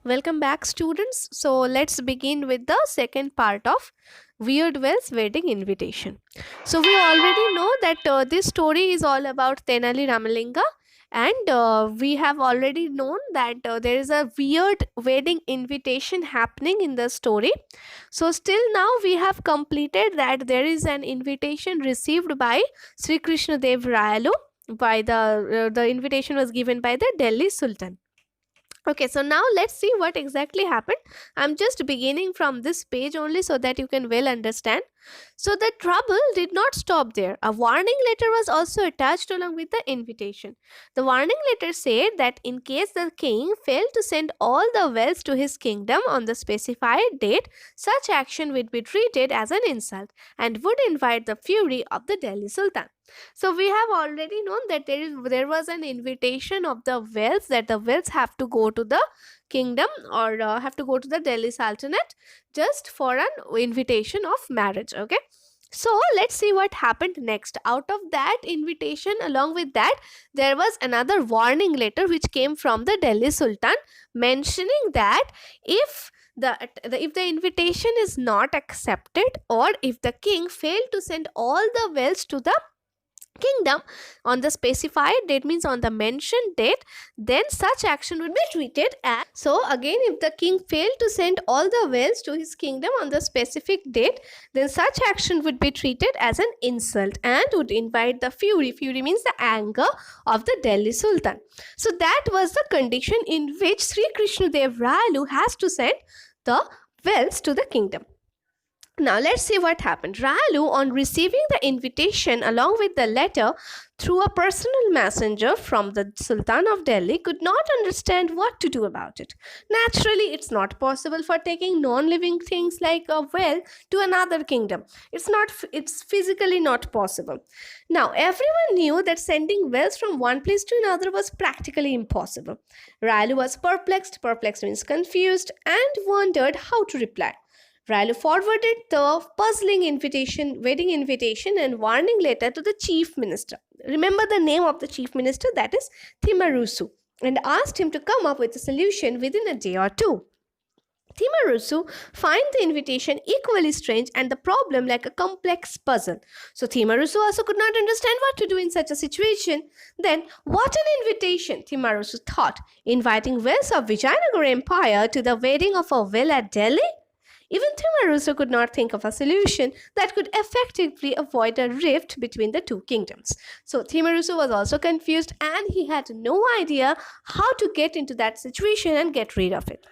Welcome back, students. So, let's begin with the second part of Weird Well's wedding invitation. So, we already know that this story is all about Tenali Ramalinga, and we have already known that there is a weird wedding invitation happening in the story. So, still now we have completed that there is an invitation received by Sri Krishna Dev Rayalu. By the invitation was given by the Delhi Sultan. Okay, so now let's see what exactly happened. I'm just beginning from this page only so that you can well understand. So the trouble did not stop there. A warning letter was also attached along with the invitation. The warning letter said that in case the king failed to send all the wealth to his kingdom on the specified date, such action would be treated as an insult and would invite the fury of the Delhi Sultan. So we have already known that there was an invitation of the wealth, that the wealth have to go to the kingdom or have to go to the Delhi Sultanate just for an invitation of marriage. Okay, so let's see what happened next. Out of that invitation, along with that, there was another warning letter which came from the Delhi Sultan, mentioning that if the invitation is not accepted, or if the king failed to send all the wealth to the kingdom on the specified date, means on the mentioned date, then such action would be treated as. So again, if the king failed to send all the wealth to his kingdom on the specific date, then such action would be treated as an insult and would invite the fury means the anger of the Delhi Sultan. So that was the condition in which Sri Krishna Dev Rayalu has to send the wealth to the kingdom. Now let's see what happened. Ralu, on receiving the invitation along with the letter through a personal messenger from the Sultan of Delhi, could not understand what to do about it. Naturally, it's not possible for taking non-living things like a well to another kingdom. It's physically not possible. Now, everyone knew that sending wells from one place to another was practically impossible. Ralu was perplexed. Perplexed means confused, and wondered how to reply. Rilo forwarded the puzzling wedding invitation and warning letter to the chief minister. Remember the name of the chief minister, that is Thimarusu, and asked him to come up with a solution within a day or two. Thimarusu found the invitation equally strange and the problem like a complex puzzle. So Thimarusu also could not understand what to do in such a situation. Then, what an invitation, Thimarusu thought, inviting wells of Vijayanagara Empire to the wedding of a well at Delhi? Even Thimarusu could not think of a solution that could effectively avoid a rift between the two kingdoms. So Thimarusu was also confused and he had no idea how to get into that situation and get rid of it.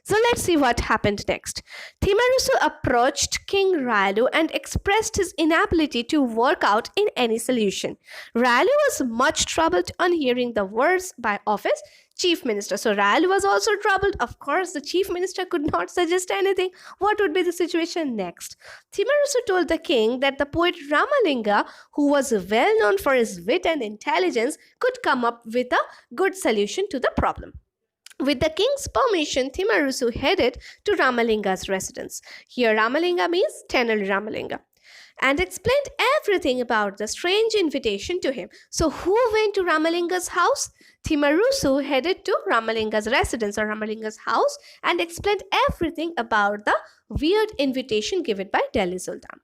So let's see what happened next. Thimarusu approached King Ralu and expressed his inability to work out in any solution. Ralu was much troubled on hearing the words of his chief minister. So Ralu was also troubled. Of course, the chief minister could not suggest anything. What would be the situation next? Thimarusu told the king that the poet Ramalinga, who was well known for his wit and intelligence, could come up with a good solution to the problem. With the king's permission, Thimarusu headed to Ramalinga's residence. Here, Ramalinga means Tenali Ramalinga, and explained everything about the strange invitation to him. So, who went to Ramalinga's house? Thimarusu headed to Ramalinga's residence or Ramalinga's house and explained everything about the weird invitation given by Delhi Sultan.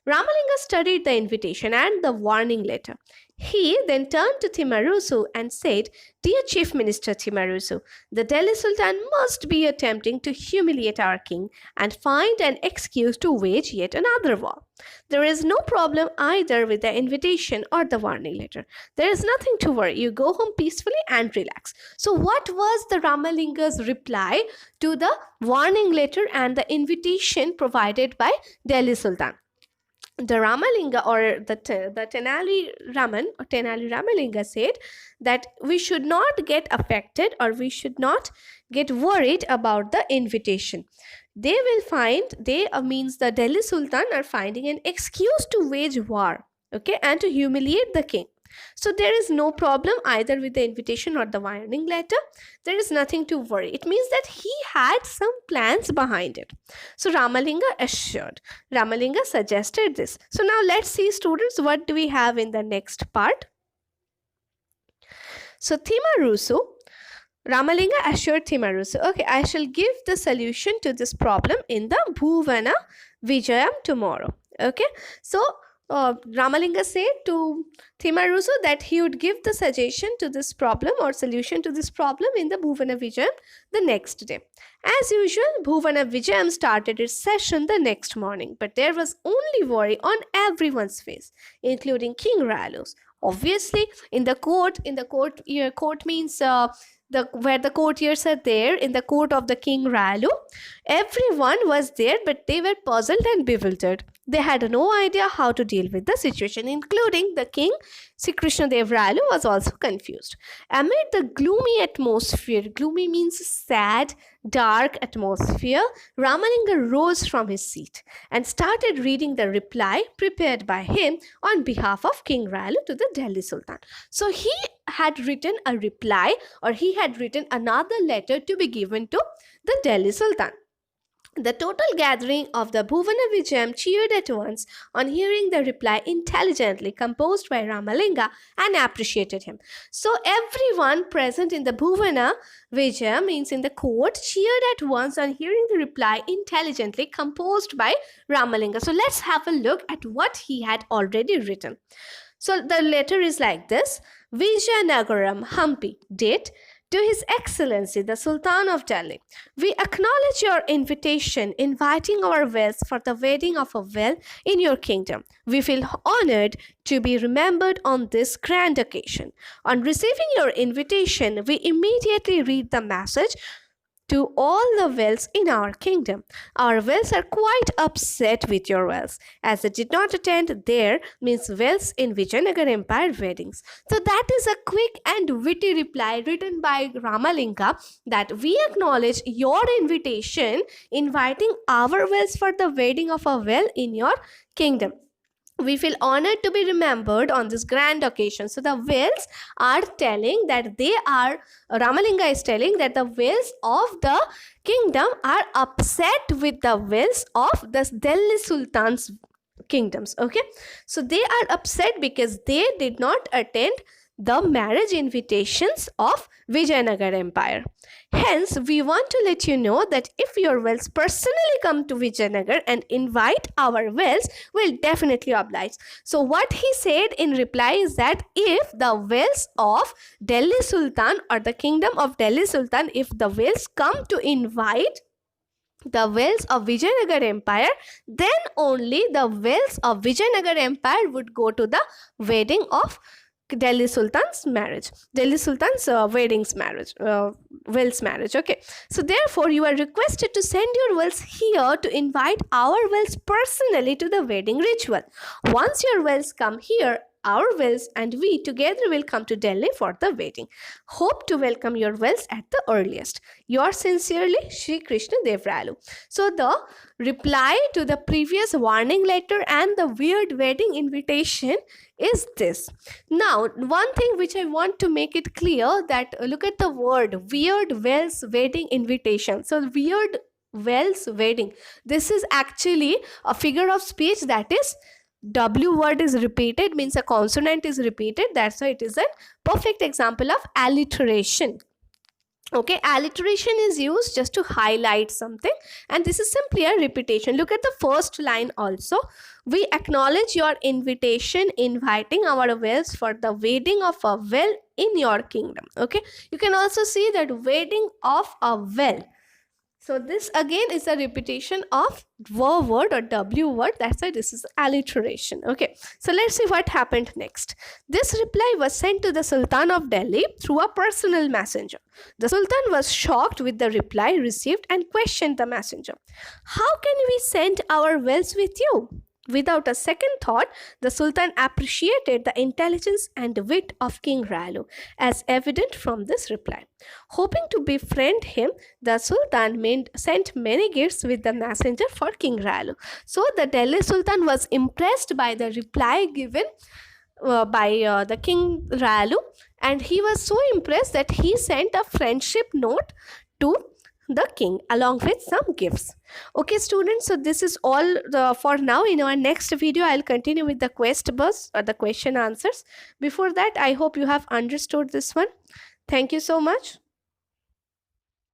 Ramalinga studied the invitation and the warning letter. He then turned to Thimarusu and said, "Dear Chief Minister Thimarusu, the Delhi Sultan must be attempting to humiliate our king and find an excuse to wage yet another war. There is no problem either with the invitation or the warning letter. There is nothing to worry. You go home peacefully and relax." So, what was the Ramalinga's reply to the warning letter and the invitation provided by Delhi Sultan? The Ramalinga or the Tenali Raman or Tenali Ramalinga said that we should not get affected or we should not get worried about the invitation. They will find, means the Delhi Sultan are finding an excuse to wage war, okay, and to humiliate the king. So there is no problem either with the invitation or the warning letter. There is nothing to worry. It means that he had some plans behind it. So Ramalinga assured. Ramalinga suggested this. So now let's see, students, what do we have in the next part. So Thimarusu Ramalinga assured Thimarusu, okay, I shall give the solution to this problem in the Bhuvana Vijayam tomorrow. Okay, so Ramalinga said to Thimarusu that he would give the suggestion to this problem or solution to this problem in the Bhuvana Vijayam the next day. As usual, Bhuvana Vijayam started its session the next morning, but there was only worry on everyone's face, including King Ralu's. Obviously, court means where the courtiers are there in the court of the King Ralu. Everyone was there, but they were puzzled and bewildered. They had no idea how to deal with the situation, including the king. Sri Krishnadev Ralu was also confused. Amid the gloomy atmosphere, gloomy means sad, dark atmosphere, Ramalinga rose from his seat and started reading the reply prepared by him on behalf of King Ralu to the Delhi Sultan. So he had written a reply, or he had written another letter to be given to the Delhi Sultan. The total gathering of the Bhuvana Vijayam cheered at once on hearing the reply intelligently composed by Ramalinga and appreciated him. So everyone present in the Bhuvana Vijayam, means in the court, cheered at once on hearing the reply intelligently composed by Ramalinga. So let's have a look at what he had already written. So the letter is like this: Vijayanagaram, Hampi, date to His Excellency the Sultan of Delhi. We acknowledge your invitation inviting our wells for the wedding of a well in your kingdom. We feel honored to be remembered on this grand occasion. On receiving your invitation, we immediately read the message to all the wells in our kingdom. Our wells are quite upset with your wells, as they did not attend their, means wells in Vijayanagar Empire weddings. So that is a quick and witty reply written by Ramalinga, that we acknowledge your invitation inviting our wells for the wedding of a well in your kingdom. We feel honored to be remembered on this grand occasion. So the wells are telling that Ramalinga is telling that the wells of the kingdom are upset with the wells of the Delhi Sultan's kingdoms. Okay, so they are upset because they did not attend the marriage invitations of Vijayanagar Empire. Hence, we want to let you know that if your wells personally come to Vijayanagar and invite our wells, we'll definitely oblige. So what he said in reply is that if the wells of Delhi Sultan or the kingdom of Delhi Sultan, if the wells come to invite the wells of Vijayanagar Empire, then only the wells of Vijayanagar Empire would go to the wedding of Delhi Sultan's marriage, Delhi Sultan's weddings marriage, wells marriage. Okay, so therefore you are requested to send your wells here to invite our wells personally to the wedding ritual. Once your wells come here, our wells and we together will come to Delhi for the wedding. Hope to welcome your wells at the earliest. Yours sincerely, Sri Krishnadev Ralu. So the reply to the previous warning letter and the weird wedding invitation is this. Now, one thing which I want to make it clear, that look at the word weird wells wedding invitation. So weird wells wedding, this is actually a figure of speech, that is W word is repeated, means a consonant is repeated. That's why it is a perfect example of alliteration. Okay, alliteration is used just to highlight something, and this is simply a repetition. Look at the first line also. We acknowledge your invitation inviting our wells for the wedding of a well in your kingdom. Okay, you can also see that wedding of a well. So this again is a repetition of V word or W word. That's why this is alliteration. Okay, so let's see what happened next. This reply was sent to the Sultan of Delhi through a personal messenger. The Sultan was shocked with the reply received and questioned the messenger. How can we send our wells with you? Without a second thought, the Sultan appreciated the intelligence and wit of King Ralu, as evident from this reply. Hoping to befriend him, the Sultan sent many gifts with the messenger for King Ralu. So the Delhi Sultan was impressed by the reply given by the King Ralu, and he was so impressed that he sent a friendship note to the king along with some gifts. Okay students, so this is all for now. In our next video I'll continue with the quest bus or the question answers. Before that, I hope you have understood this one. Thank you so much.